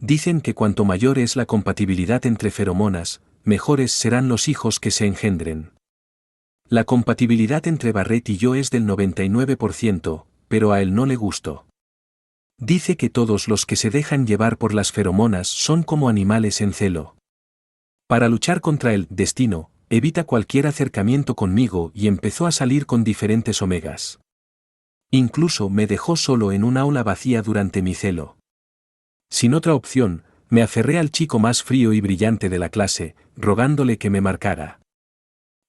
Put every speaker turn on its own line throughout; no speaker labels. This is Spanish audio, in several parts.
Dicen que cuanto mayor es la compatibilidad entre feromonas, mejores serán los hijos que se engendren. La compatibilidad entre Barrett y yo es del 99%, pero a él no le gustó. Dice que todos los que se dejan llevar por las feromonas son como animales en celo. Para luchar contra el destino, evita cualquier acercamiento conmigo y empezó a salir con diferentes omegas. Incluso me dejó solo en un aula vacía durante mi celo. Sin otra opción, me aferré al chico más frío y brillante de la clase, rogándole que me marcara.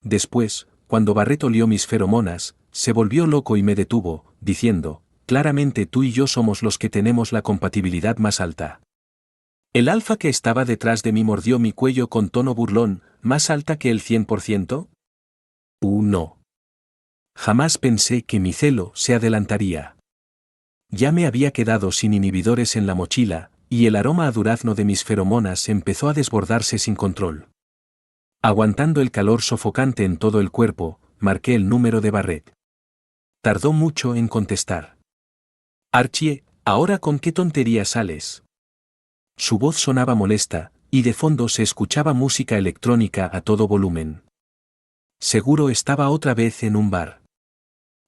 Después, cuando Barrett olió mis feromonas, se volvió loco y me detuvo, diciendo, claramente tú y yo somos los que tenemos la compatibilidad más alta. El alfa que estaba detrás de mí mordió mi cuello con tono burlón, ¿más alta que el 100%? No. Jamás pensé que mi celo se adelantaría. Ya me había quedado sin inhibidores en la mochila, y el aroma a durazno de mis feromonas empezó a desbordarse sin control. Aguantando el calor sofocante en todo el cuerpo, marqué el número de Barrett. Tardó mucho en contestar. Archie, ¿ahora con qué tontería sales? Su voz sonaba molesta, y de fondo se escuchaba música electrónica a todo volumen. Seguro estaba otra vez en un bar.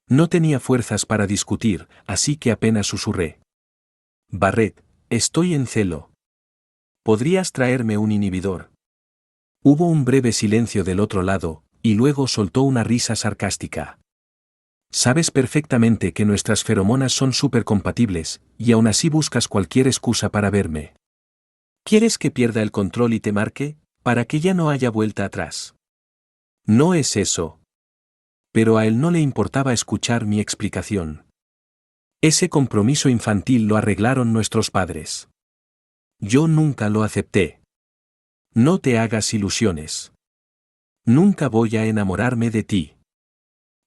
No tenía fuerzas para discutir, así que apenas susurré. Barrett, estoy en celo. ¿Podrías traerme un inhibidor? Hubo un breve silencio del otro lado, y luego soltó una risa sarcástica. Sabes perfectamente que nuestras feromonas son supercompatibles, y aún así buscas cualquier excusa para verme. ¿Quieres que pierda el control y te marque, para que ya no haya vuelta atrás? No es eso. Pero a él no le importaba escuchar mi explicación. Ese compromiso infantil lo arreglaron nuestros padres. Yo nunca lo acepté. No te hagas ilusiones. Nunca voy a enamorarme de ti.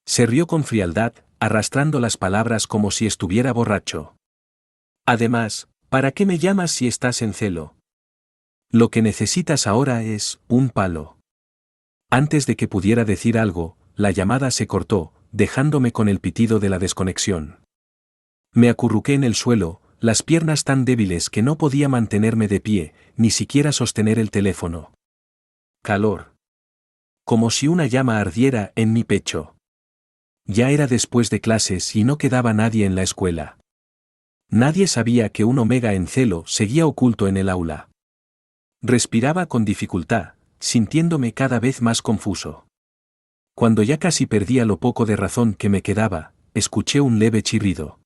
Se rió con frialdad, arrastrando las palabras como si estuviera borracho. Además, ¿para qué me llamas si estás en celo? Lo que necesitas ahora es un palo. Antes de que pudiera decir algo, la llamada se cortó, dejándome con el pitido de la desconexión. Me acurruqué en el suelo, las piernas tan débiles que no podía mantenerme de pie, ni siquiera sostener el teléfono. Calor. Como si una llama ardiera en mi pecho. Ya era después de clases y no quedaba nadie en la escuela. Nadie sabía que un omega en celo seguía oculto en el aula. Respiraba con dificultad, sintiéndome cada vez más confuso. Cuando ya casi perdía lo poco de razón que me quedaba, escuché un leve chirrido.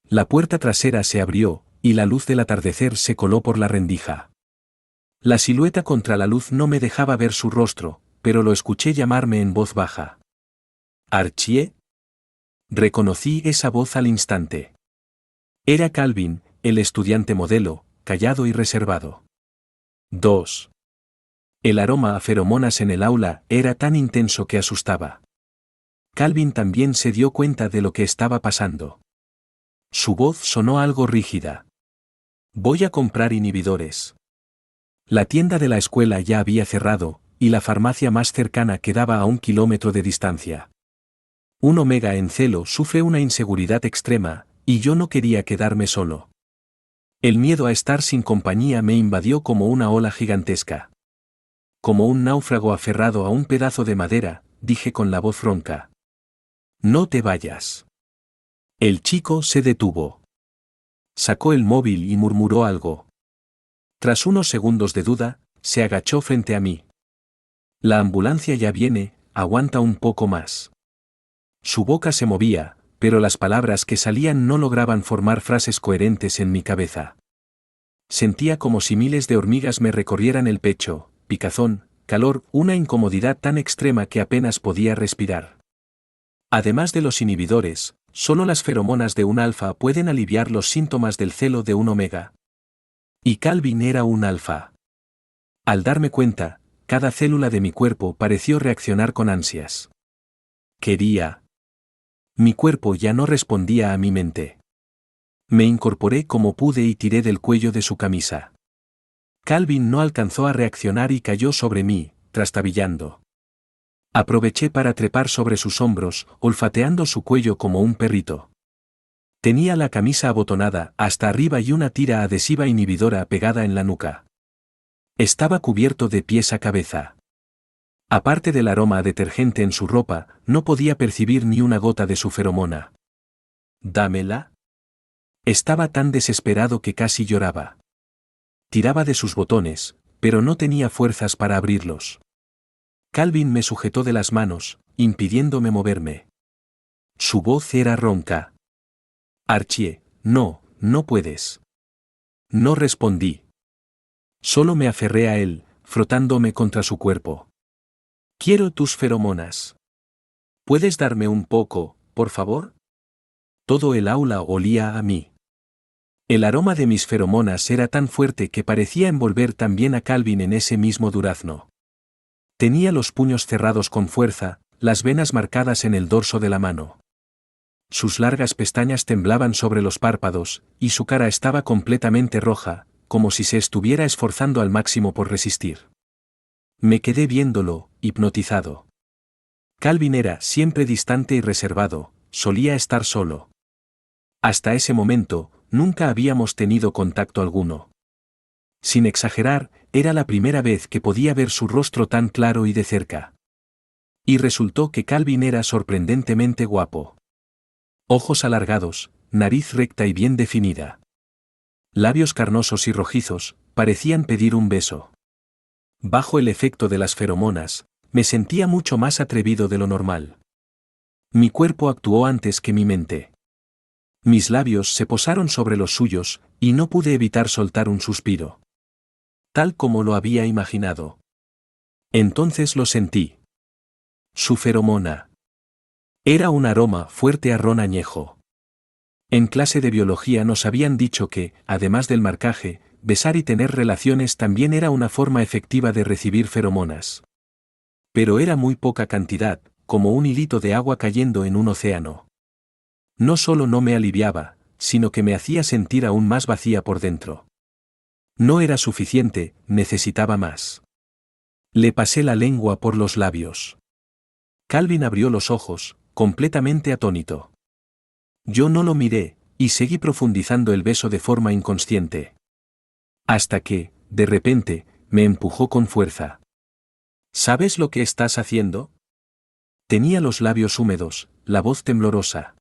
La puerta trasera se abrió, y la luz del atardecer se coló por la rendija. La silueta contra la luz no me dejaba ver su rostro, pero lo escuché llamarme en voz baja. ¿Archie? Reconocí esa voz al instante. Era Calvin, el estudiante modelo, callado y reservado. 2. El aroma a feromonas en el aula era tan intenso que asustaba. Calvin también se dio cuenta de lo que estaba pasando. Su voz sonó algo rígida. Voy a comprar inhibidores. La tienda de la escuela ya había cerrado, y la farmacia más cercana quedaba a 1 kilómetro de distancia. Un omega en celo sufre una inseguridad extrema, y yo no quería quedarme solo. El miedo a estar sin compañía me invadió como una ola gigantesca. Como un náufrago aferrado a un pedazo de madera, dije con la voz ronca. No te vayas. El chico se detuvo. Sacó el móvil y murmuró algo. Tras unos segundos de duda, se agachó frente a mí. La ambulancia ya viene, aguanta un poco más. Su boca se movía, pero las palabras que salían no lograban formar frases coherentes en mi cabeza. Sentía como si miles de hormigas me recorrieran el pecho, picazón, calor, una incomodidad tan extrema que apenas podía respirar. Además de los inhibidores, solo las feromonas de un alfa pueden aliviar los síntomas del celo de un omega. Y Calvin era un alfa. Al darme cuenta, cada célula de mi cuerpo pareció reaccionar con ansias. Quería. Mi cuerpo ya no respondía a mi mente. Me incorporé como pude y tiré del cuello de su camisa. Calvin no alcanzó a reaccionar y cayó sobre mí, trastabillando. Aproveché para trepar sobre sus hombros, olfateando su cuello como un perrito. Tenía la camisa abotonada hasta arriba y una tira adhesiva inhibidora pegada en la nuca. Estaba cubierto de pies a cabeza. Aparte del aroma a detergente en su ropa, no podía percibir ni una gota de su feromona. «¿Dámela?» Estaba tan desesperado que casi lloraba. Tiraba de sus botones, pero no tenía fuerzas para abrirlos. Calvin me sujetó de las manos, impidiéndome moverme. Su voz era ronca. «Archie, no, no puedes». No respondí. Solo me aferré a él, frotándome contra su cuerpo. «Quiero tus feromonas. ¿Puedes darme un poco, por favor?» Todo el aula olía a mí. El aroma de mis feromonas era tan fuerte que parecía envolver también a Calvin en ese mismo durazno. Tenía los puños cerrados con fuerza, las venas marcadas en el dorso de la mano. Sus largas pestañas temblaban sobre los párpados, y su cara estaba completamente roja, como si se estuviera esforzando al máximo por resistir. Me quedé viéndolo, hipnotizado. Calvin era siempre distante y reservado, solía estar solo. Hasta ese momento, nunca habíamos tenido contacto alguno. Sin exagerar, era la primera vez que podía ver su rostro tan claro y de cerca. Y resultó que Calvin era sorprendentemente guapo. Ojos alargados, nariz recta y bien definida. Labios carnosos y rojizos, parecían pedir un beso. Bajo el efecto de las feromonas, me sentía mucho más atrevido de lo normal. Mi cuerpo actuó antes que mi mente. Mis labios se posaron sobre los suyos, y no pude evitar soltar un suspiro. Tal como lo había imaginado. Entonces lo sentí. Su feromona. Era un aroma fuerte a ron añejo. En clase de biología nos habían dicho que, además del marcaje, besar y tener relaciones también era una forma efectiva de recibir feromonas. Pero era muy poca cantidad, como un hilito de agua cayendo en un océano. No solo no me aliviaba, sino que me hacía sentir aún más vacía por dentro. No era suficiente, necesitaba más. Le pasé la lengua por los labios. Calvin abrió los ojos, completamente atónito. Yo no lo miré, y seguí profundizando el beso de forma inconsciente. Hasta que, de repente, me empujó con fuerza. ¿Sabes lo que estás haciendo? Tenía los labios húmedos, la voz temblorosa.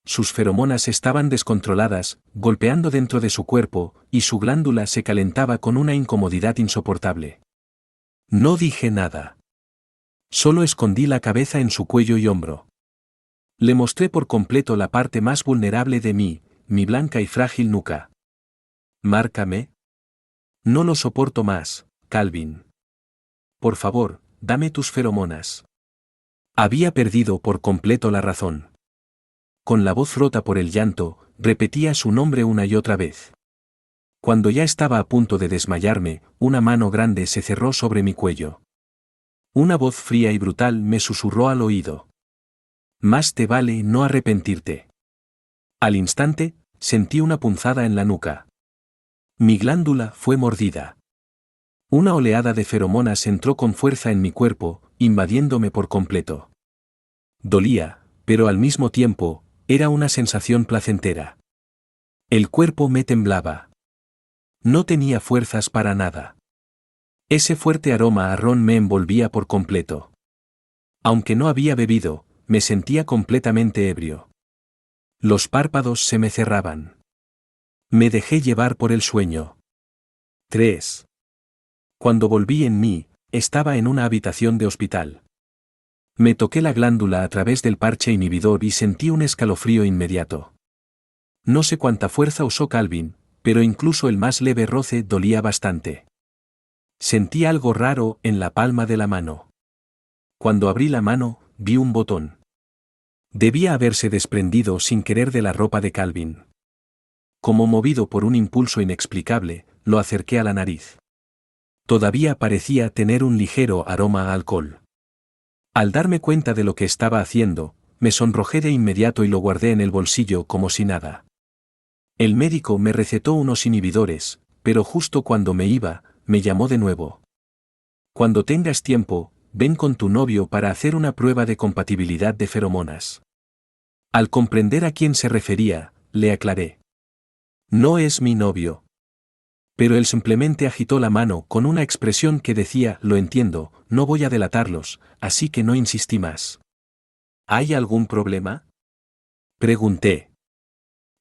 Sus feromonas estaban descontroladas, golpeando dentro de su cuerpo, y su glándula se calentaba con una incomodidad insoportable. No dije nada. Solo escondí la cabeza en su cuello y hombro. Le mostré por completo la parte más vulnerable de mí, mi blanca y frágil nuca. «Márcame. No lo soporto más, Calvin. Por favor, dame tus feromonas». Había perdido por completo la razón. Con la voz rota por el llanto, repetía su nombre una y otra vez. Cuando ya estaba a punto de desmayarme, una mano grande se cerró sobre mi cuello. Una voz fría y brutal me susurró al oído. «Más te vale no arrepentirte». Al instante, sentí una punzada en la nuca. Mi glándula fue mordida. Una oleada de feromonas entró con fuerza en mi cuerpo, invadiéndome por completo. Dolía, pero al mismo tiempo, era una sensación placentera. El cuerpo me temblaba. No tenía fuerzas para nada. Ese fuerte aroma a ron me envolvía por completo. Aunque no había bebido, me sentía completamente ebrio. Los párpados se me cerraban. Me dejé llevar por el sueño. 3. Cuando volví en mí, estaba en una habitación de hospital. Me toqué la glándula a través del parche inhibidor y sentí un escalofrío inmediato. No sé cuánta fuerza usó Calvin, pero incluso el más leve roce dolía bastante. Sentí algo raro en la palma de la mano. Cuando abrí la mano, vi un botón. Debía haberse desprendido sin querer de la ropa de Calvin. Como movido por un impulso inexplicable, lo acerqué a la nariz. Todavía parecía tener un ligero aroma a alcohol. Al darme cuenta de lo que estaba haciendo, me sonrojé de inmediato y lo guardé en el bolsillo como si nada. El médico me recetó unos inhibidores, pero justo cuando me iba, me llamó de nuevo. «Cuando tengas tiempo, ven con tu novio para hacer una prueba de compatibilidad de feromonas». Al comprender a quién se refería, le aclaré. No es mi novio. Pero él simplemente agitó la mano con una expresión que decía, lo entiendo, no voy a delatarlos, así que no insistí más. ¿Hay algún problema? Pregunté.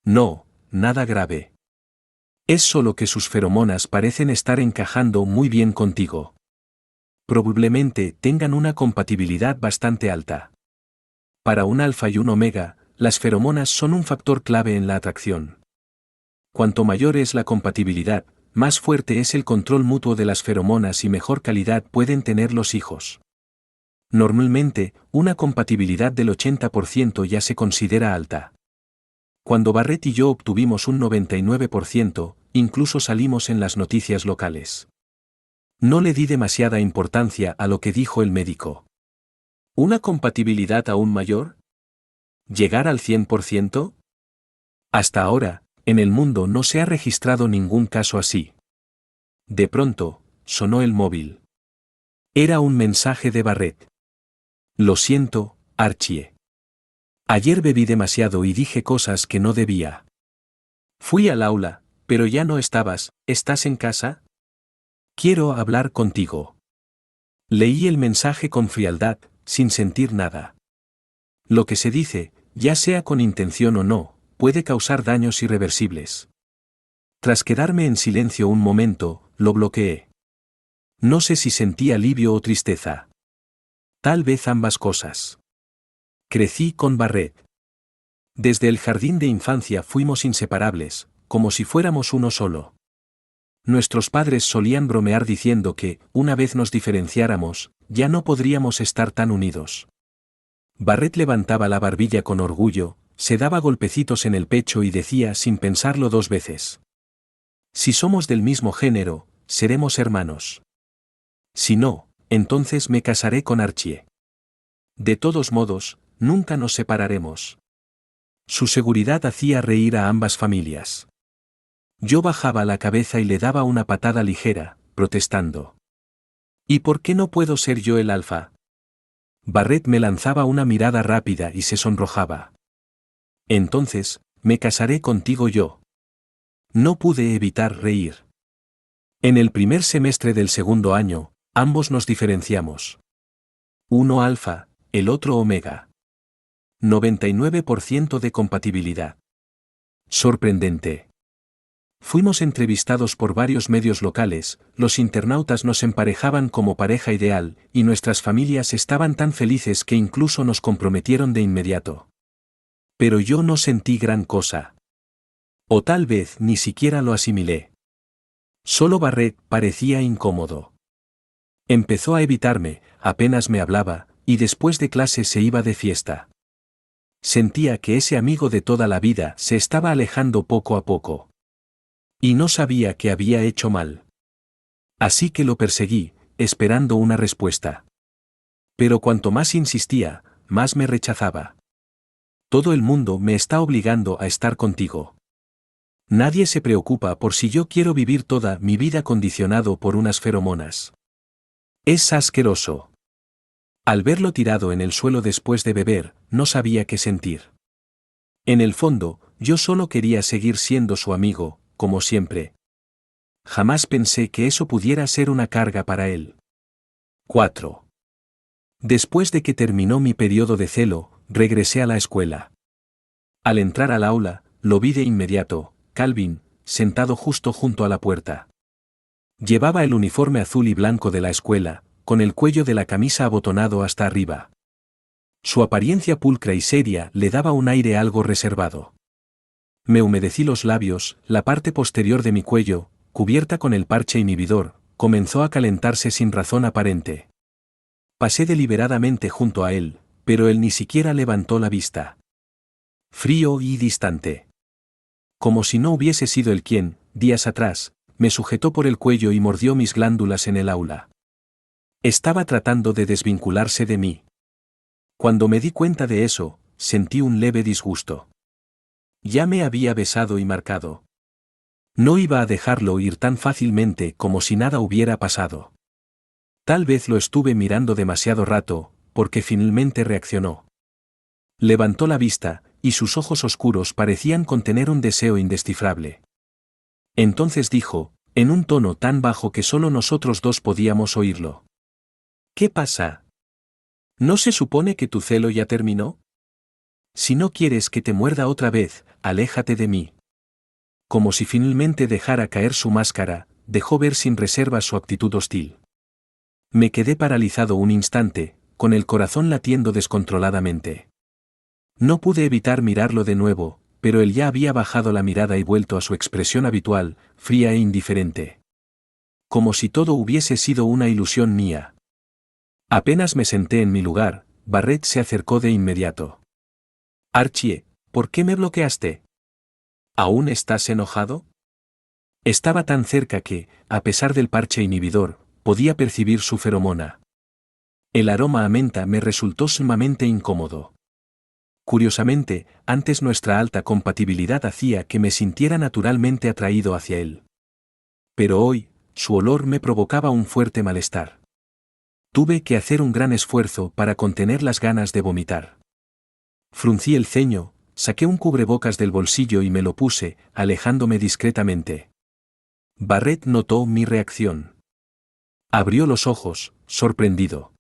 No, nada grave. Es solo que sus feromonas parecen estar encajando muy bien contigo. Probablemente tengan una compatibilidad bastante alta. Para un alfa y un omega, las feromonas son un factor clave en la atracción. Cuanto mayor es la compatibilidad, más fuerte es el control mutuo de las feromonas y mejor calidad pueden tener los hijos. Normalmente, una compatibilidad del 80% ya se considera alta. Cuando Barrett y yo obtuvimos un 99%, incluso salimos en las noticias locales. No le di demasiada importancia a lo que dijo el médico. ¿Una compatibilidad aún mayor? ¿Llegar al 100%? Hasta ahora, en el mundo no se ha registrado ningún caso así. De pronto, sonó el móvil. Era un mensaje de Barrett. Lo siento, Archie. Ayer bebí demasiado y dije cosas que no debía. Fui al aula, pero ya no estabas. ¿Estás en casa? Quiero hablar contigo. Leí el mensaje con frialdad, sin sentir nada. Lo que se dice, ya sea con intención o no, puede causar daños irreversibles. Tras quedarme en silencio un momento, lo bloqueé. No sé si sentí alivio o tristeza. Tal vez ambas cosas. Crecí con Barrett. Desde el jardín de infancia fuimos inseparables, como si fuéramos uno solo. Nuestros padres solían bromear diciendo que, una vez nos diferenciáramos, ya no podríamos estar tan unidos. Barrett levantaba la barbilla con orgullo, se daba golpecitos en el pecho y decía sin pensarlo dos veces. Si somos del mismo género, seremos hermanos. Si no, entonces me casaré con Archie. De todos modos, nunca nos separaremos. Su seguridad hacía reír a ambas familias. Yo bajaba la cabeza y le daba una patada ligera, protestando. ¿Y por qué no puedo ser yo el alfa? Barrett me lanzaba una mirada rápida y se sonrojaba. Entonces, me casaré contigo yo. No pude evitar reír. En el primer semestre del segundo año, ambos nos diferenciamos. Uno alfa, el otro omega. 99% de compatibilidad. Sorprendente. Fuimos entrevistados por varios medios locales, los internautas nos emparejaban como pareja ideal, y nuestras familias estaban tan felices que incluso nos comprometieron de inmediato. Pero yo no sentí gran cosa. O tal vez ni siquiera lo asimilé. Solo Barrett parecía incómodo. Empezó a evitarme, apenas me hablaba, y después de clase se iba de fiesta. Sentía que ese amigo de toda la vida se estaba alejando poco a poco. Y no sabía que había hecho mal. Así que lo perseguí, esperando una respuesta. Pero cuanto más insistía, más me rechazaba. Todo el mundo me está obligando a estar contigo. Nadie se preocupa por si yo quiero vivir toda mi vida condicionado por unas feromonas. Es asqueroso. Al verlo tirado en el suelo después de beber, no sabía qué sentir. En el fondo, yo solo quería seguir siendo su amigo, como siempre. Jamás pensé que eso pudiera ser una carga para él. 4. Después de que terminó mi periodo de celo, regresé a la escuela. Al entrar al aula, lo vi de inmediato, Calvin, sentado justo junto a la puerta. Llevaba el uniforme azul y blanco de la escuela, con el cuello de la camisa abotonado hasta arriba. Su apariencia pulcra y seria le daba un aire algo reservado. Me humedecí los labios, la parte posterior de mi cuello, cubierta con el parche inhibidor, comenzó a calentarse sin razón aparente. Pasé deliberadamente junto a él, pero él ni siquiera levantó la vista. Frío y distante. Como si no hubiese sido él quien, días atrás, me sujetó por el cuello y mordió mis glándulas en el aula. Estaba tratando de desvincularse de mí. Cuando me di cuenta de eso, sentí un leve disgusto. Ya me había besado y marcado. No iba a dejarlo ir tan fácilmente como si nada hubiera pasado. Tal vez lo estuve mirando demasiado rato, porque finalmente reaccionó. Levantó la vista, y sus ojos oscuros parecían contener un deseo indescifrable. Entonces dijo, en un tono tan bajo que solo nosotros dos podíamos oírlo: ¿Qué pasa? ¿No se supone que tu celo ya terminó? Si no quieres que te muerda otra vez, aléjate de mí. Como si finalmente dejara caer su máscara, dejó ver sin reserva su actitud hostil. Me quedé paralizado un instante, con el corazón latiendo descontroladamente. No pude evitar mirarlo de nuevo, pero él ya había bajado la mirada y vuelto a su expresión habitual, fría e indiferente. Como si todo hubiese sido una ilusión mía. Apenas me senté en mi lugar, Barrett se acercó de inmediato. Archie, ¿por qué me bloqueaste? ¿Aún estás enojado? Estaba tan cerca que, a pesar del parche inhibidor, podía percibir su feromona. El aroma a menta me resultó sumamente incómodo. Curiosamente, antes nuestra alta compatibilidad hacía que me sintiera naturalmente atraído hacia él. Pero hoy, su olor me provocaba un fuerte malestar. Tuve que hacer un gran esfuerzo para contener las ganas de vomitar. Fruncí el ceño, saqué un cubrebocas del bolsillo y me lo puse, alejándome discretamente. Barrett notó mi reacción. Abrió los ojos, sorprendido.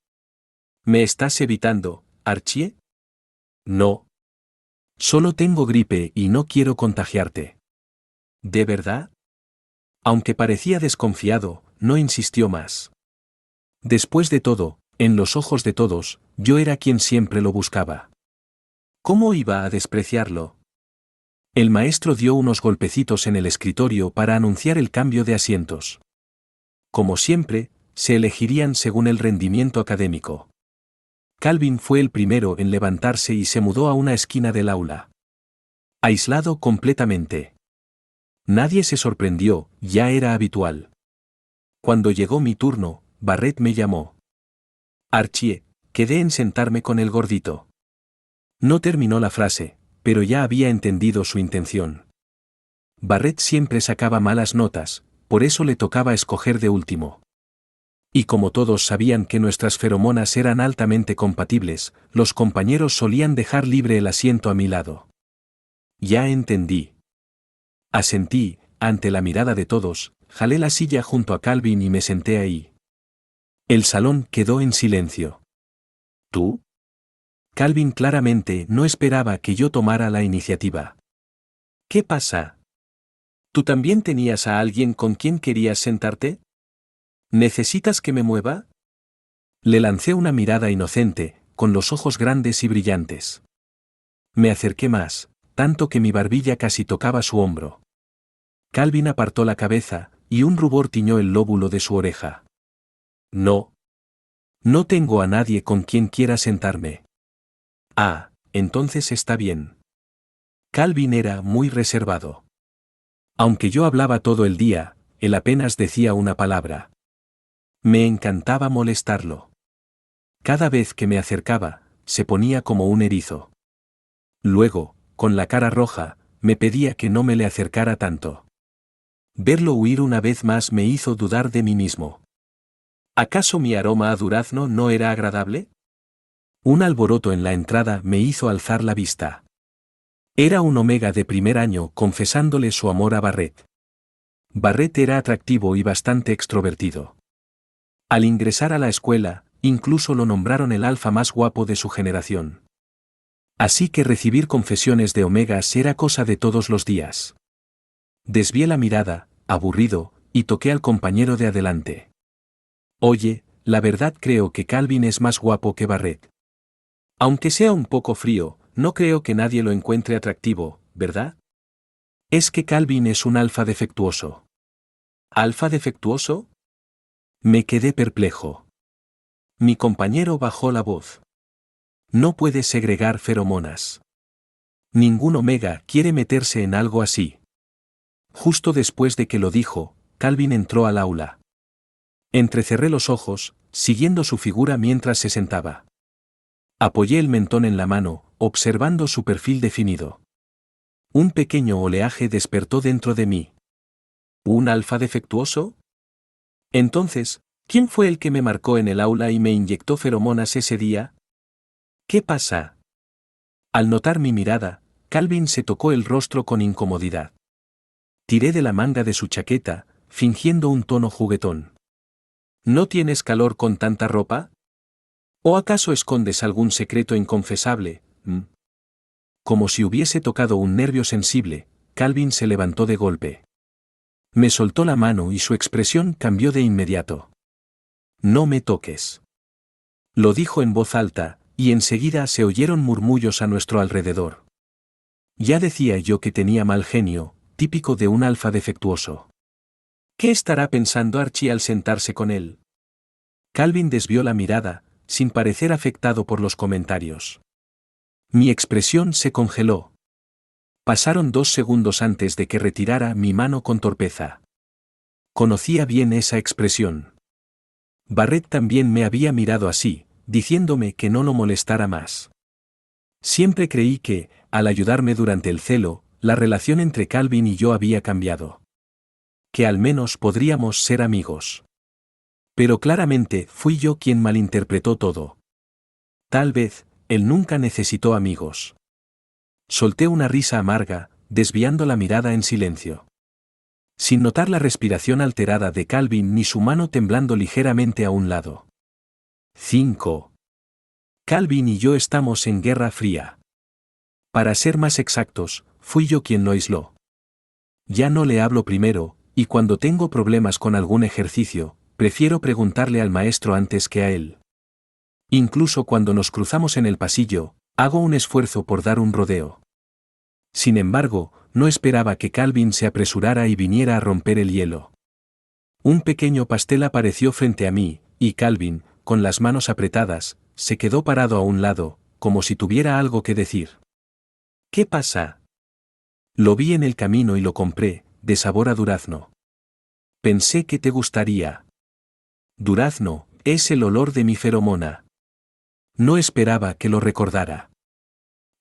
¿Me estás evitando, Archie? No. Solo tengo gripe y no quiero contagiarte. ¿De verdad? Aunque parecía desconfiado, no insistió más. Después de todo, en los ojos de todos, yo era quien siempre lo buscaba. ¿Cómo iba a despreciarlo? El maestro dio unos golpecitos en el escritorio para anunciar el cambio de asientos. Como siempre, se elegirían según el rendimiento académico. Calvin fue el primero en levantarse y se mudó a una esquina del aula. Aislado completamente. Nadie se sorprendió, ya era habitual. Cuando llegó mi turno, Barrett me llamó. Archie, quedé en sentarme con el gordito. No terminó la frase, pero ya había entendido su intención. Barrett siempre sacaba malas notas, por eso le tocaba escoger de último. Y como todos sabían que nuestras feromonas eran altamente compatibles, los compañeros solían dejar libre el asiento a mi lado. Ya entendí. Asentí, ante la mirada de todos, jalé la silla junto a Calvin y me senté ahí. El salón quedó en silencio. ¿Tú? Calvin claramente no esperaba que yo tomara la iniciativa. ¿Qué pasa? ¿Tú también tenías a alguien con quien querías sentarte? ¿Necesitas que me mueva? Le lancé una mirada inocente, con los ojos grandes y brillantes. Me acerqué más, tanto que mi barbilla casi tocaba su hombro. Calvin apartó la cabeza, y un rubor tiñó el lóbulo de su oreja. No. No tengo a nadie con quien quiera sentarme. Ah, entonces está bien. Calvin era muy reservado. Aunque yo hablaba todo el día, él apenas decía una palabra. Me encantaba molestarlo. Cada vez que me acercaba, se ponía como un erizo. Luego, con la cara roja, me pedía que no me le acercara tanto. Verlo huir una vez más me hizo dudar de mí mismo. ¿Acaso mi aroma a durazno no era agradable? Un alboroto en la entrada me hizo alzar la vista. Era un omega de primer año confesándole su amor a Barrett. Barrett era atractivo y bastante extrovertido. Al ingresar a la escuela, incluso lo nombraron el alfa más guapo de su generación. Así que recibir confesiones de omegas era cosa de todos los días. Desvié la mirada, aburrido, y toqué al compañero de adelante. Oye, la verdad creo que Calvin es más guapo que Barrett. Aunque sea un poco frío, no creo que nadie lo encuentre atractivo, ¿verdad? Es que Calvin es un alfa defectuoso. ¿Alfa defectuoso? Me quedé perplejo. Mi compañero bajó la voz. No puedes segregar feromonas. Ningún omega quiere meterse en algo así. Justo después de que lo dijo, Calvin entró al aula. Entrecerré los ojos, siguiendo su figura mientras se sentaba. Apoyé el mentón en la mano, observando su perfil definido. Un pequeño oleaje despertó dentro de mí. ¿Un alfa defectuoso? Entonces, ¿quién fue el que me marcó en el aula y me inyectó feromonas ese día? ¿Qué pasa? Al notar mi mirada, Calvin se tocó el rostro con incomodidad. Tiré de la manga de su chaqueta, fingiendo un tono juguetón. ¿No tienes calor con tanta ropa? ¿O acaso escondes algún secreto inconfesable? Como si hubiese tocado un nervio sensible, Calvin se levantó de golpe. Me soltó la mano y su expresión cambió de inmediato. No me toques. Lo dijo en voz alta, y enseguida se oyeron murmullos a nuestro alrededor. Ya decía yo que tenía mal genio, típico de un alfa defectuoso. ¿Qué estará pensando Archie al sentarse con él? Calvin desvió la mirada, sin parecer afectado por los comentarios. Mi expresión se congeló. Pasaron 2 segundos antes de que retirara mi mano con torpeza. Conocía bien esa expresión. Barrett también me había mirado así, diciéndome que no lo molestara más. Siempre creí que, al ayudarme durante el celo, la relación entre Calvin y yo había cambiado. Que al menos podríamos ser amigos. Pero claramente fui yo quien malinterpretó todo. Tal vez, él nunca necesitó amigos. Solté una risa amarga, desviando la mirada en silencio. Sin notar la respiración alterada de Calvin ni su mano temblando ligeramente a un lado. 5. Calvin y yo estamos en guerra fría. Para ser más exactos, fui yo quien lo aisló. Ya no le hablo primero, y cuando tengo problemas con algún ejercicio, prefiero preguntarle al maestro antes que a él. Incluso cuando nos cruzamos en el pasillo, hago un esfuerzo por dar un rodeo. Sin embargo, no esperaba que Calvin se apresurara y viniera a romper el hielo. Un pequeño pastel apareció frente a mí, y Calvin, con las manos apretadas, se quedó parado a un lado, como si tuviera algo que decir. ¿Qué pasa? Lo vi en el camino y lo compré, de sabor a durazno. Pensé que te gustaría. Durazno, es el olor de mi feromona. No esperaba que lo recordara.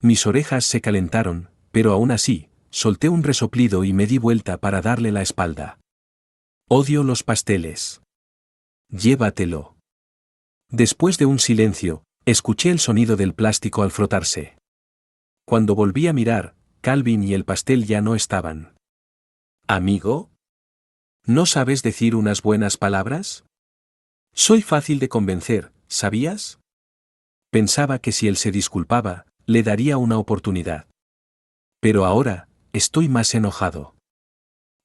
Mis orejas se calentaron, pero aún así, solté un resoplido y me di vuelta para darle la espalda. Odio los pasteles. Llévatelo. Después de un silencio, escuché el sonido del plástico al frotarse. Cuando volví a mirar, Calvin y el pastel ya no estaban. ¿Amigo? ¿No sabes decir unas buenas palabras? Soy fácil de convencer, ¿sabías? Pensaba que si él se disculpaba, le daría una oportunidad. Pero ahora, estoy más enojado.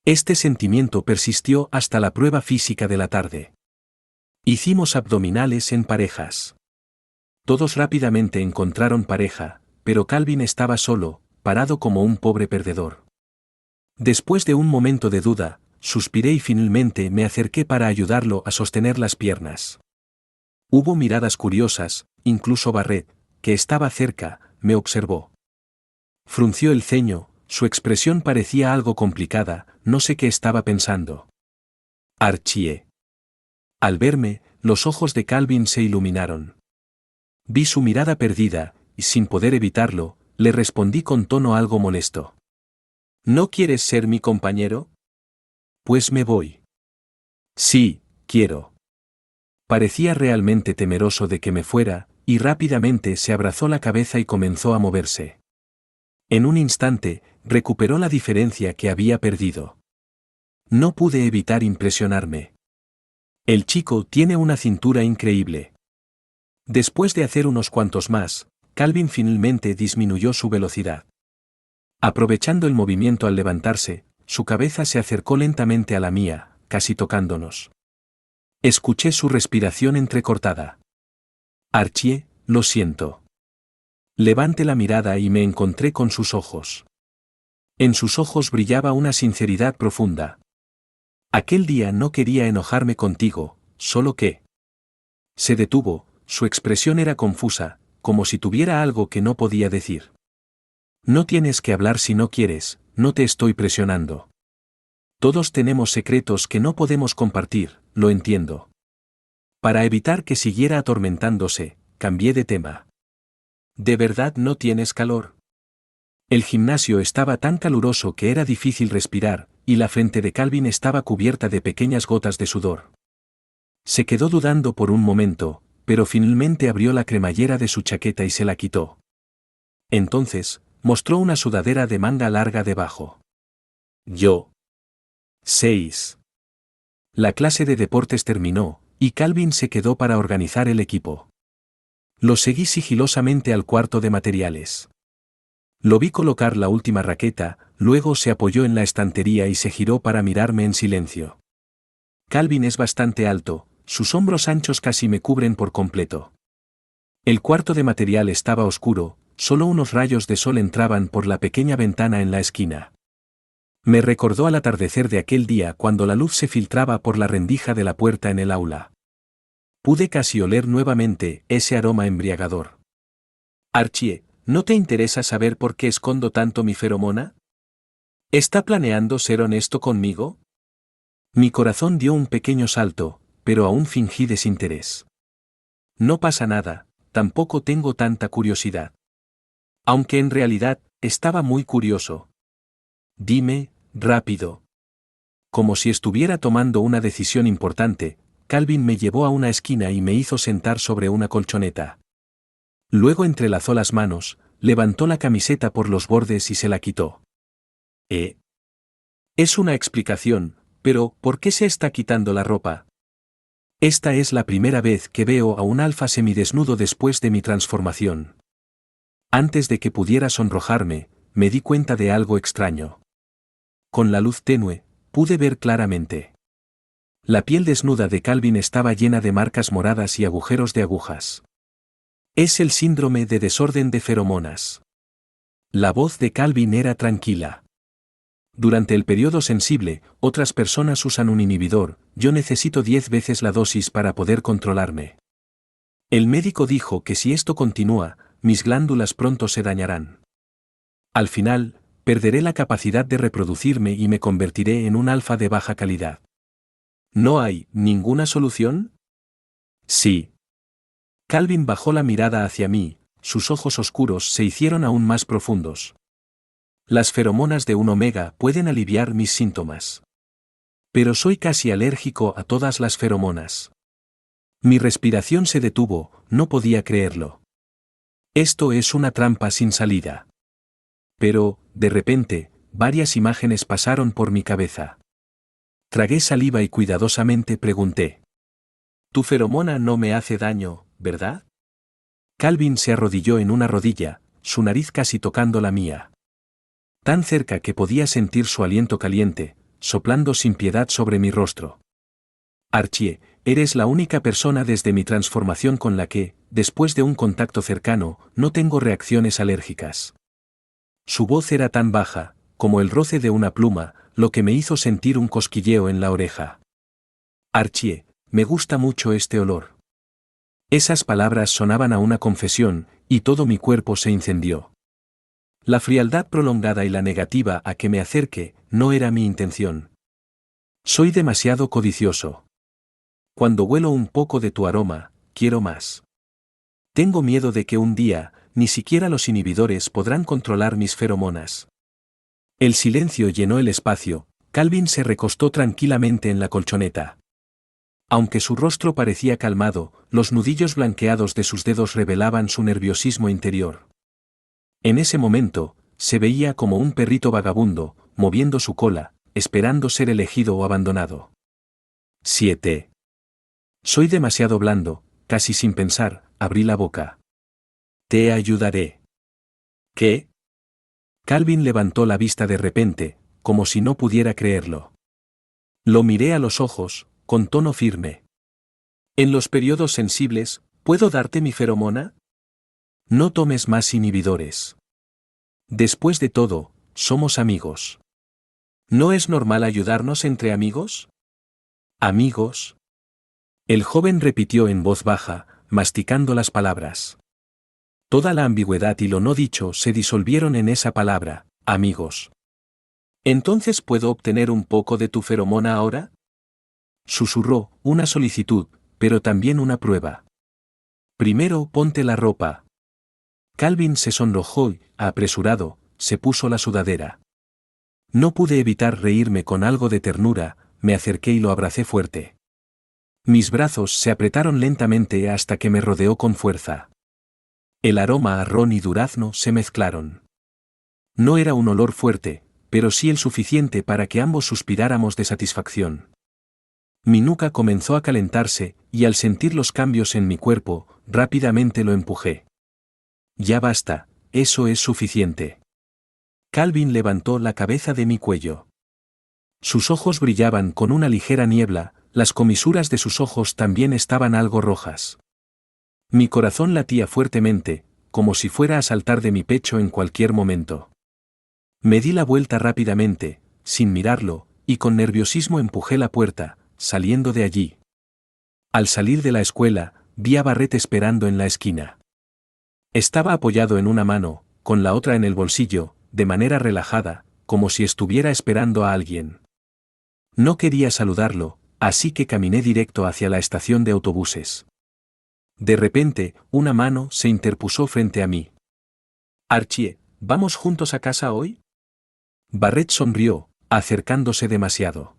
Este sentimiento persistió hasta la prueba física de la tarde. Hicimos abdominales en parejas. Todos rápidamente encontraron pareja, pero Calvin estaba solo, parado como un pobre perdedor. Después de un momento de duda, suspiré y finalmente me acerqué para ayudarlo a sostener las piernas. Hubo miradas curiosas, incluso Barrett, que estaba cerca, me observó. Frunció el ceño, su expresión parecía algo complicada, no sé qué estaba pensando. Archie. Al verme, los ojos de Calvin se iluminaron. Vi su mirada perdida, y sin poder evitarlo, le respondí con tono algo molesto. ¿No quieres ser mi compañero? Pues me voy. Sí, quiero. Parecía realmente temeroso de que me fuera, y rápidamente se abrazó la cabeza y comenzó a moverse. En un instante, recuperó la diferencia que había perdido. No pude evitar impresionarme. El chico tiene una cintura increíble. Después de hacer unos cuantos más, Calvin finalmente disminuyó su velocidad. Aprovechando el movimiento al levantarse, su cabeza se acercó lentamente a la mía, casi tocándonos. Escuché su respiración entrecortada. Archie, lo siento. Levanté la mirada y me encontré con sus ojos. En sus ojos brillaba una sinceridad profunda. Aquel día no quería enojarme contigo, solo que... Se detuvo, su expresión era confusa, como si tuviera algo que no podía decir. No tienes que hablar si no quieres, no te estoy presionando. Todos tenemos secretos que no podemos compartir, lo entiendo. Para evitar que siguiera atormentándose, cambié de tema. ¿De verdad no tienes calor? El gimnasio estaba tan caluroso que era difícil respirar, y la frente de Calvin estaba cubierta de pequeñas gotas de sudor. Se quedó dudando por un momento, pero finalmente abrió la cremallera de su chaqueta y se la quitó. Entonces, mostró una sudadera de manga larga debajo. Yo. 6. La clase de deportes terminó, y Calvin se quedó para organizar el equipo. Lo seguí sigilosamente al cuarto de materiales. Lo vi colocar la última raqueta, luego se apoyó en la estantería y se giró para mirarme en silencio. Calvin es bastante alto, sus hombros anchos casi me cubren por completo. El cuarto de material estaba oscuro, solo unos rayos de sol entraban por la pequeña ventana en la esquina. Me recordó al atardecer de aquel día cuando la luz se filtraba por la rendija de la puerta en el aula. Pude casi oler nuevamente ese aroma embriagador. Archie, ¿no te interesa saber por qué escondo tanto mi feromona? ¿Está planeando ser honesto conmigo? Mi corazón dio un pequeño salto, pero aún fingí desinterés. No pasa nada, tampoco tengo tanta curiosidad. Aunque en realidad, estaba muy curioso. Dime, rápido. Como si estuviera tomando una decisión importante, Calvin me llevó a una esquina y me hizo sentar sobre una colchoneta. Luego entrelazó las manos, levantó la camiseta por los bordes y se la quitó. Es una explicación, pero ¿por qué se está quitando la ropa? Esta es la primera vez que veo a un alfa semidesnudo después de mi transformación. Antes de que pudiera sonrojarme, me di cuenta de algo extraño. Con la luz tenue, pude ver claramente. La piel desnuda de Calvin estaba llena de marcas moradas y agujeros de agujas. Es el síndrome de desorden de feromonas. La voz de Calvin era tranquila. Durante el periodo sensible, otras personas usan un inhibidor, yo necesito 10 veces la dosis para poder controlarme. El médico dijo que si esto continúa, mis glándulas pronto se dañarán. Al final, perderé la capacidad de reproducirme y me convertiré en un alfa de baja calidad. ¿No hay ninguna solución? Sí. Calvin bajó la mirada hacia mí, sus ojos oscuros se hicieron aún más profundos. Las feromonas de un omega pueden aliviar mis síntomas. Pero soy casi alérgico a todas las feromonas. Mi respiración se detuvo, no podía creerlo. Esto es una trampa sin salida. Pero, de repente, varias imágenes pasaron por mi cabeza. Tragué saliva y cuidadosamente pregunté. Tu feromona no me hace daño, ¿verdad? Calvin se arrodilló en una rodilla, su nariz casi tocando la mía. Tan cerca que podía sentir su aliento caliente, soplando sin piedad sobre mi rostro. Archie, eres la única persona desde mi transformación con la que, después de un contacto cercano, no tengo reacciones alérgicas. Su voz era tan baja, como el roce de una pluma, lo que me hizo sentir un cosquilleo en la oreja. Archie, me gusta mucho este olor. Esas palabras sonaban a una confesión, y todo mi cuerpo se incendió. La frialdad prolongada y la negativa a que me acerque, no era mi intención. Soy demasiado codicioso. Cuando huelo un poco de tu aroma, quiero más. Tengo miedo de que un día, ni siquiera los inhibidores podrán controlar mis feromonas. El silencio llenó el espacio, Calvin se recostó tranquilamente en la colchoneta. Aunque su rostro parecía calmado, los nudillos blanqueados de sus dedos revelaban su nerviosismo interior. En ese momento, se veía como un perrito vagabundo, moviendo su cola, esperando ser elegido o abandonado. 7. Soy demasiado blando, casi sin pensar, abrí la boca. Te ayudaré. ¿Qué? Calvin levantó la vista de repente, como si no pudiera creerlo. Lo miré a los ojos, con tono firme. En los periodos sensibles, ¿puedo darte mi feromona? No tomes más inhibidores. Después de todo, somos amigos. ¿No es normal ayudarnos entre amigos? ¿Amigos? El joven repitió en voz baja, masticando las palabras. Toda la ambigüedad y lo no dicho se disolvieron en esa palabra, amigos. ¿Entonces puedo obtener un poco de tu feromona ahora? Susurró, una solicitud, pero también una prueba. Primero ponte la ropa. Calvin se sonrojó y, apresurado, se puso la sudadera. No pude evitar reírme con algo de ternura, me acerqué y lo abracé fuerte. Mis brazos se apretaron lentamente hasta que me rodeó con fuerza. El aroma a ron y durazno se mezclaron. No era un olor fuerte, pero sí el suficiente para que ambos suspiráramos de satisfacción. Mi nuca comenzó a calentarse, y al sentir los cambios en mi cuerpo, rápidamente lo empujé. Ya basta, eso es suficiente. Calvin levantó la cabeza de mi cuello. Sus ojos brillaban con una ligera niebla, las comisuras de sus ojos también estaban algo rojas. Mi corazón latía fuertemente, como si fuera a saltar de mi pecho en cualquier momento. Me di la vuelta rápidamente, sin mirarlo, y con nerviosismo empujé la puerta, saliendo de allí. Al salir de la escuela, vi a Barrett esperando en la esquina. Estaba apoyado en una mano, con la otra en el bolsillo, de manera relajada, como si estuviera esperando a alguien. No quería saludarlo, así que caminé directo hacia la estación de autobuses. De repente, una mano se interpuso frente a mí. «Archie, ¿vamos juntos a casa hoy?» Barrett sonrió, acercándose demasiado.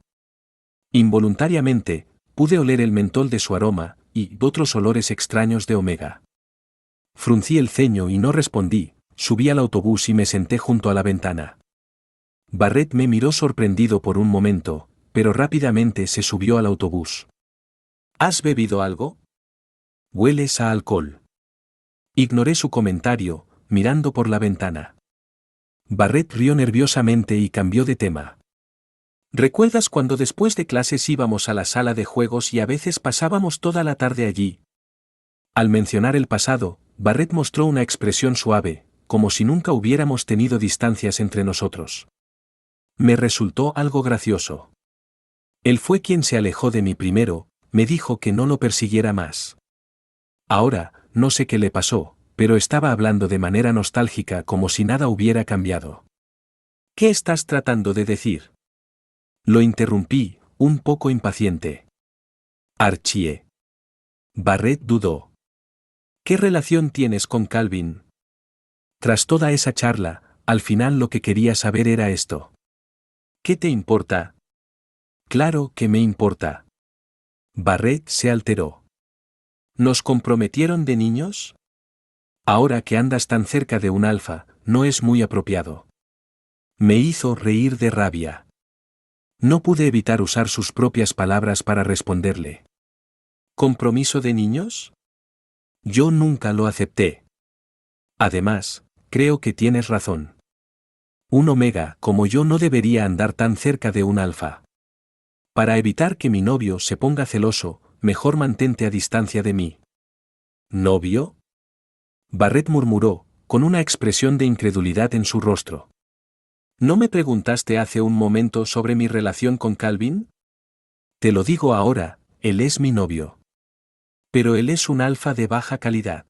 Involuntariamente, pude oler el mentol de su aroma, y otros olores extraños de Omega. Fruncí el ceño y no respondí, subí al autobús y me senté junto a la ventana. Barrett me miró sorprendido por un momento, pero rápidamente se subió al autobús. ¿Has bebido algo? Hueles a alcohol. Ignoré su comentario, mirando por la ventana. Barrett rió nerviosamente y cambió de tema. ¿Recuerdas cuando después de clases íbamos a la sala de juegos y a veces pasábamos toda la tarde allí? Al mencionar el pasado, Barrett mostró una expresión suave, como si nunca hubiéramos tenido distancias entre nosotros. Me resultó algo gracioso. Él fue quien se alejó de mí primero, me dijo que no lo persiguiera más. Ahora, no sé qué le pasó, pero estaba hablando de manera nostálgica como si nada hubiera cambiado. ¿Qué estás tratando de decir? Lo interrumpí, un poco impaciente. Archie. Barrett dudó. ¿Qué relación tienes con Calvin? Tras toda esa charla, al final lo que quería saber era esto. ¿Qué te importa? Claro que me importa. Barrett se alteró. ¿Nos comprometieron de niños? Ahora que andas tan cerca de un alfa, no es muy apropiado. Me hizo reír de rabia. No pude evitar usar sus propias palabras para responderle. ¿Compromiso de niños? Yo nunca lo acepté. Además, creo que tienes razón. Un omega como yo no debería andar tan cerca de un alfa. Para evitar que mi novio se ponga celoso, mejor mantente a distancia de mí. ¿Novio? Barrett murmuró, con una expresión de incredulidad en su rostro. ¿No me preguntaste hace un momento sobre mi relación con Calvin? Te lo digo ahora, él es mi novio. Pero él es un alfa de baja calidad.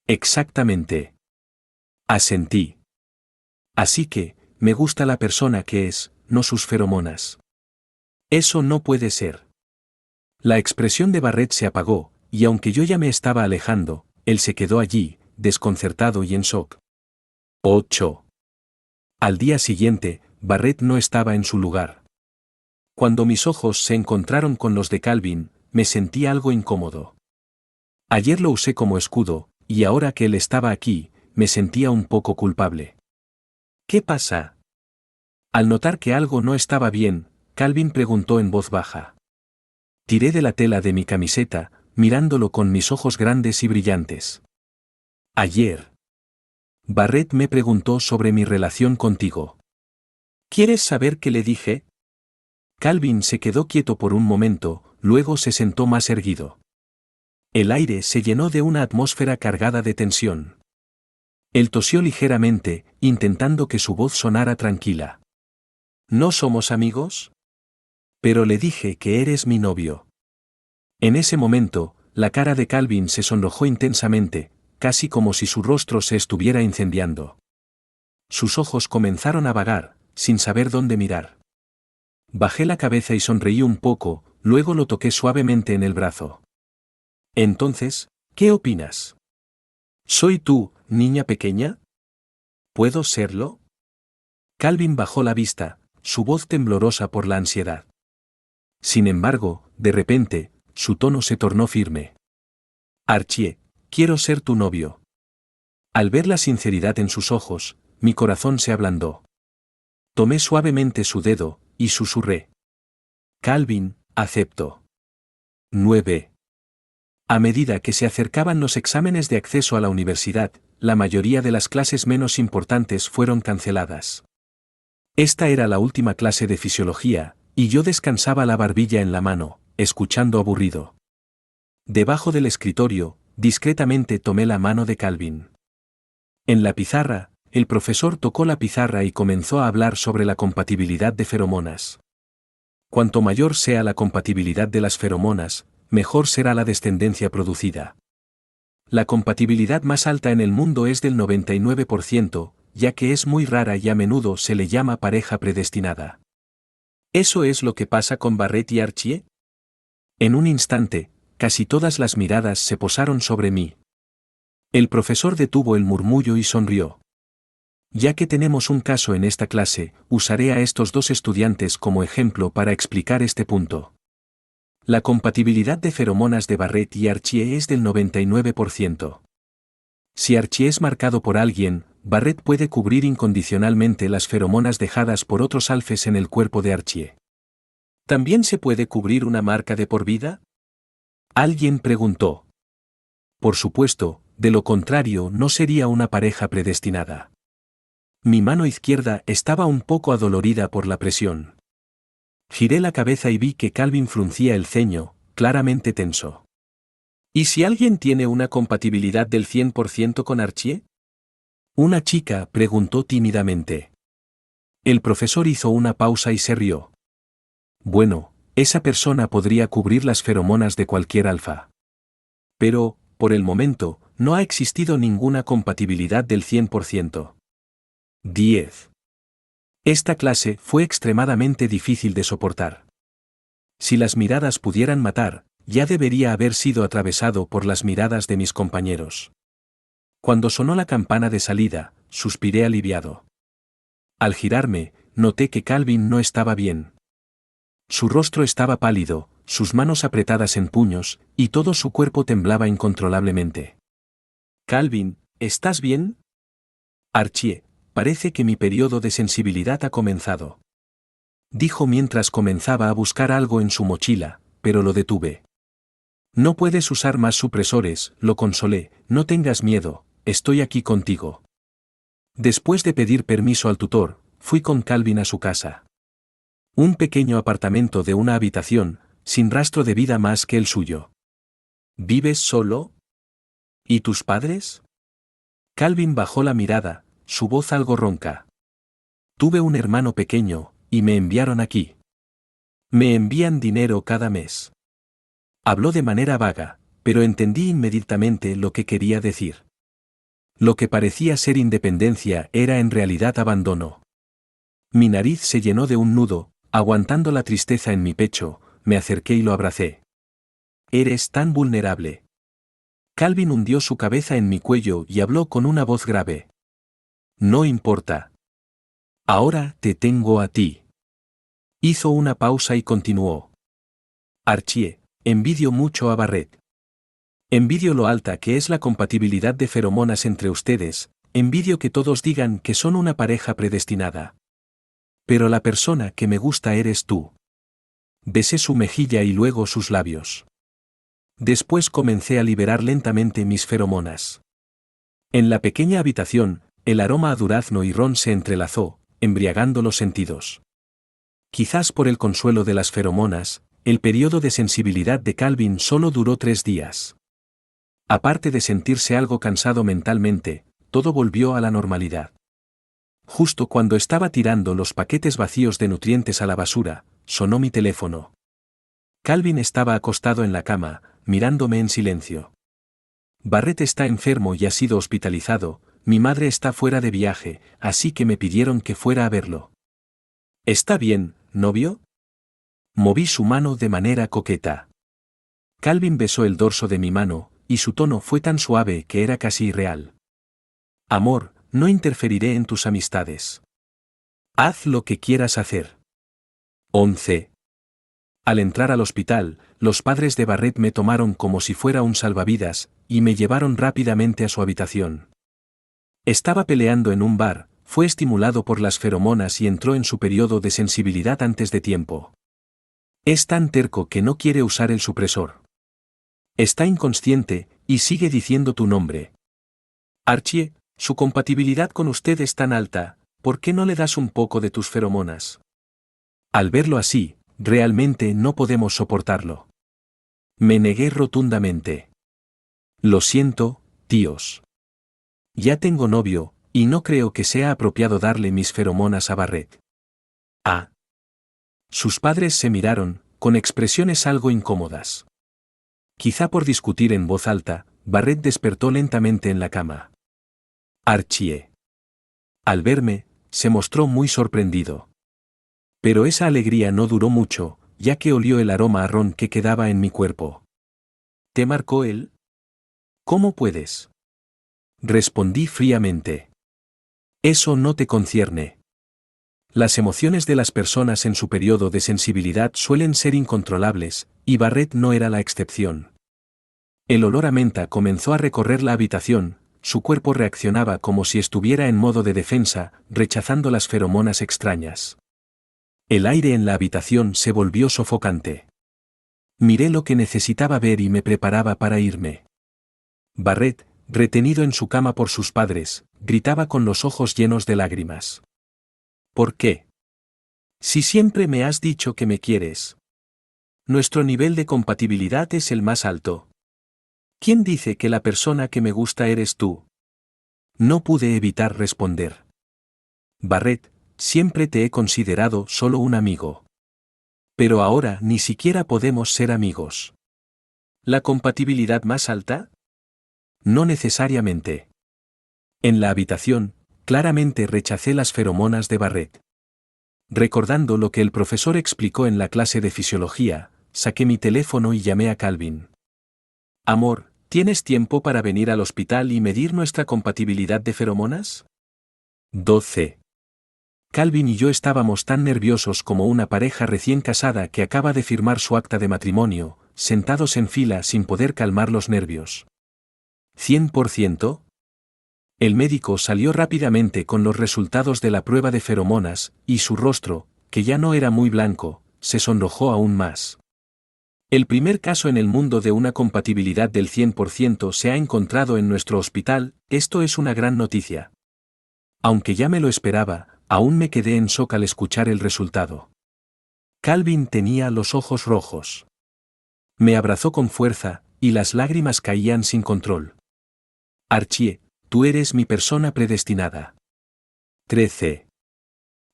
Exactamente. Asentí. Así que, me gusta la persona que es, no sus feromonas. Eso no puede ser. La expresión de Barrett se apagó, y aunque yo ya me estaba alejando, él se quedó allí, desconcertado y en shock. 8. Al día siguiente, Barrett no estaba en su lugar. Cuando mis ojos se encontraron con los de Calvin, me sentí algo incómodo. Ayer lo usé como escudo, y ahora que él estaba aquí, me sentía un poco culpable. ¿Qué pasa? Al notar que algo no estaba bien, Calvin preguntó en voz baja. Tiré de la tela de mi camiseta, mirándolo con mis ojos grandes y brillantes. Ayer. Barrett me preguntó sobre mi relación contigo. ¿Quieres saber qué le dije? Calvin se quedó quieto por un momento, luego se sentó más erguido. El aire se llenó de una atmósfera cargada de tensión. Él tosió ligeramente, intentando que su voz sonara tranquila. ¿No somos amigos? Pero le dije que eres mi novio. En ese momento, la cara de Calvin se sonrojó intensamente, casi como si su rostro se estuviera incendiando. Sus ojos comenzaron a vagar, sin saber dónde mirar. Bajé la cabeza y sonreí un poco, luego lo toqué suavemente en el brazo. Entonces, ¿qué opinas? ¿Soy tú, niña pequeña? ¿Puedo serlo? Calvin bajó la vista, su voz temblorosa por la ansiedad. Sin embargo, de repente, su tono se tornó firme. Archie, quiero ser tu novio. Al ver la sinceridad en sus ojos, mi corazón se ablandó. Tomé suavemente su dedo, y susurré. Calvin, acepto. 9. A medida que se acercaban los exámenes de acceso a la universidad, la mayoría de las clases menos importantes fueron canceladas. Esta era la última clase de fisiología, y yo descansaba la barbilla en la mano, escuchando aburrido. Debajo del escritorio, discretamente tomé la mano de Calvin. En la pizarra, el profesor tocó la pizarra y comenzó a hablar sobre la compatibilidad de feromonas. Cuanto mayor sea la compatibilidad de las feromonas, mejor será la descendencia producida. La compatibilidad más alta en el mundo es del 99%, ya que es muy rara y a menudo se le llama pareja predestinada. ¿Eso es lo que pasa con Barrett y Archie? En un instante, casi todas las miradas se posaron sobre mí. El profesor detuvo el murmullo y sonrió. Ya que tenemos un caso en esta clase, usaré a estos dos estudiantes como ejemplo para explicar este punto. La compatibilidad de feromonas de Barrett y Archie es del 99%. Si Archie es marcado por alguien, Barrett puede cubrir incondicionalmente las feromonas dejadas por otros alfes en el cuerpo de Archie. ¿También se puede cubrir una marca de por vida? Alguien preguntó. Por supuesto, de lo contrario no sería una pareja predestinada. Mi mano izquierda estaba un poco adolorida por la presión. Giré la cabeza y vi que Calvin fruncía el ceño, claramente tenso. ¿Y si alguien tiene una compatibilidad del 100% con Archie? Una chica preguntó tímidamente. El profesor hizo una pausa y se rió. Bueno, esa persona podría cubrir las feromonas de cualquier alfa. Pero, por el momento, no ha existido ninguna compatibilidad del 100%. 10. Esta clase fue extremadamente difícil de soportar. Si las miradas pudieran matar, ya debería haber sido atravesado por las miradas de mis compañeros. Cuando sonó la campana de salida, suspiré aliviado. Al girarme, noté que Calvin no estaba bien. Su rostro estaba pálido, sus manos apretadas en puños, y todo su cuerpo temblaba incontrolablemente. Calvin, ¿estás bien? Archie, parece que mi periodo de sensibilidad ha comenzado. Dijo mientras comenzaba a buscar algo en su mochila, pero lo detuve. No puedes usar más supresores, lo consolé, no tengas miedo, estoy aquí contigo. Después de pedir permiso al tutor, fui con Calvin a su casa. Un pequeño apartamento de una habitación, sin rastro de vida más que el suyo. ¿Vives solo? ¿Y tus padres? Calvin bajó la mirada, su voz algo ronca. Tuve un hermano pequeño, y me enviaron aquí. Me envían dinero cada mes. Habló de manera vaga, pero entendí inmediatamente lo que quería decir. Lo que parecía ser independencia era en realidad abandono. Mi nariz se llenó de un nudo, aguantando la tristeza en mi pecho, me acerqué y lo abracé. Eres tan vulnerable. Calvin hundió su cabeza en mi cuello y habló con una voz grave. No importa. Ahora te tengo a ti. Hizo una pausa y continuó. Archie, envidio mucho a Barrett. Envidio lo alta que es la compatibilidad de feromonas entre ustedes, envidio que todos digan que son una pareja predestinada. Pero la persona que me gusta eres tú. Besé su mejilla y luego sus labios. Después comencé a liberar lentamente mis feromonas. En la pequeña habitación, el aroma a durazno y ron se entrelazó, embriagando los sentidos. Quizás por el consuelo de las feromonas, el periodo de sensibilidad de Calvin solo duró 3 días. Aparte de sentirse algo cansado mentalmente, todo volvió a la normalidad. Justo cuando estaba tirando los paquetes vacíos de nutrientes a la basura, sonó mi teléfono. Calvin estaba acostado en la cama, mirándome en silencio. Barrett está enfermo y ha sido hospitalizado, mi madre está fuera de viaje, así que me pidieron que fuera a verlo. ¿Está bien, novio? Moví su mano de manera coqueta. Calvin besó el dorso de mi mano, y su tono fue tan suave que era casi irreal. Amor, no interferiré en tus amistades. Haz lo que quieras hacer. 11. Al entrar al hospital, los padres de Barrett me tomaron como si fuera un salvavidas, y me llevaron rápidamente a su habitación. Estaba peleando en un bar, fue estimulado por las feromonas y entró en su periodo de sensibilidad antes de tiempo. Es tan terco que no quiere usar el supresor. Está inconsciente, y sigue diciendo tu nombre. Archie, su compatibilidad con usted es tan alta, ¿por qué no le das un poco de tus feromonas? Al verlo así, realmente no podemos soportarlo. Me negué rotundamente. Lo siento, tíos. Ya tengo novio, y no creo que sea apropiado darle mis feromonas a Barrett. Ah. Sus padres se miraron, con expresiones algo incómodas. Quizá por discutir en voz alta, Barrett despertó lentamente en la cama. Archie. Al verme, se mostró muy sorprendido. Pero esa alegría no duró mucho, ya que olió el aroma a ron que quedaba en mi cuerpo. ¿Te marcó él? ¿Cómo puedes? Respondí fríamente. Eso no te concierne. Las emociones de las personas en su periodo de sensibilidad suelen ser incontrolables, y Barrett no era la excepción. El olor a menta comenzó a recorrer la habitación, su cuerpo reaccionaba como si estuviera en modo de defensa, rechazando las feromonas extrañas. El aire en la habitación se volvió sofocante. Miré lo que necesitaba ver y me preparaba para irme. Barrett, retenido en su cama por sus padres, gritaba con los ojos llenos de lágrimas. ¿Por qué? Si siempre me has dicho que me quieres. Nuestro nivel de compatibilidad es el más alto. ¿Quién dice que la persona que me gusta eres tú? No pude evitar responder. Barrett, siempre te he considerado solo un amigo. Pero ahora ni siquiera podemos ser amigos. ¿La compatibilidad más alta? No necesariamente. En la habitación, claramente rechacé las feromonas de Barrett. Recordando lo que el profesor explicó en la clase de fisiología, saqué mi teléfono y llamé a Calvin. Amor, ¿tienes tiempo para venir al hospital y medir nuestra compatibilidad de feromonas? 12. Calvin y yo estábamos tan nerviosos como una pareja recién casada que acaba de firmar su acta de matrimonio, sentados en fila sin poder calmar los nervios. ¿100%? El médico salió rápidamente con los resultados de la prueba de feromonas, y su rostro, que ya no era muy blanco, se sonrojó aún más. El primer caso en el mundo de una compatibilidad del 100% se ha encontrado en nuestro hospital, esto es una gran noticia. Aunque ya me lo esperaba, aún me quedé en shock al escuchar el resultado. Calvin tenía los ojos rojos. Me abrazó con fuerza, y las lágrimas caían sin control. Archie, tú eres mi persona predestinada. 13.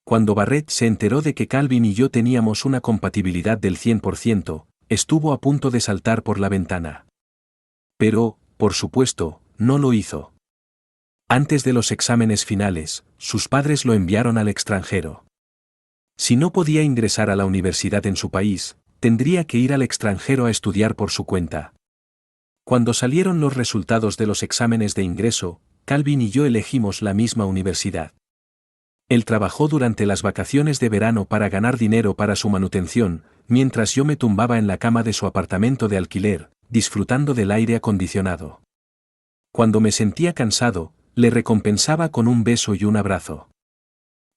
Cuando Barrett se enteró de que Calvin y yo teníamos una compatibilidad del 100%, estuvo a punto de saltar por la ventana. Pero, por supuesto, no lo hizo. Antes de los exámenes finales, sus padres lo enviaron al extranjero. Si no podía ingresar a la universidad en su país, tendría que ir al extranjero a estudiar por su cuenta. Cuando salieron los resultados de los exámenes de ingreso, Calvin y yo elegimos la misma universidad. Él trabajó durante las vacaciones de verano para ganar dinero para su manutención, mientras yo me tumbaba en la cama de su apartamento de alquiler, disfrutando del aire acondicionado. Cuando me sentía cansado, le recompensaba con un beso y un abrazo.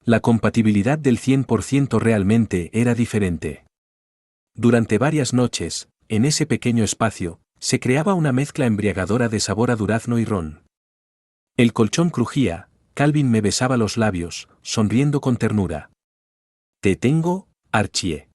La compatibilidad del 100% realmente era diferente. Durante varias noches, en ese pequeño espacio, se creaba una mezcla embriagadora de sabor a durazno y ron. El colchón crujía, Calvin me besaba los labios, sonriendo con ternura. Te tengo, Archie.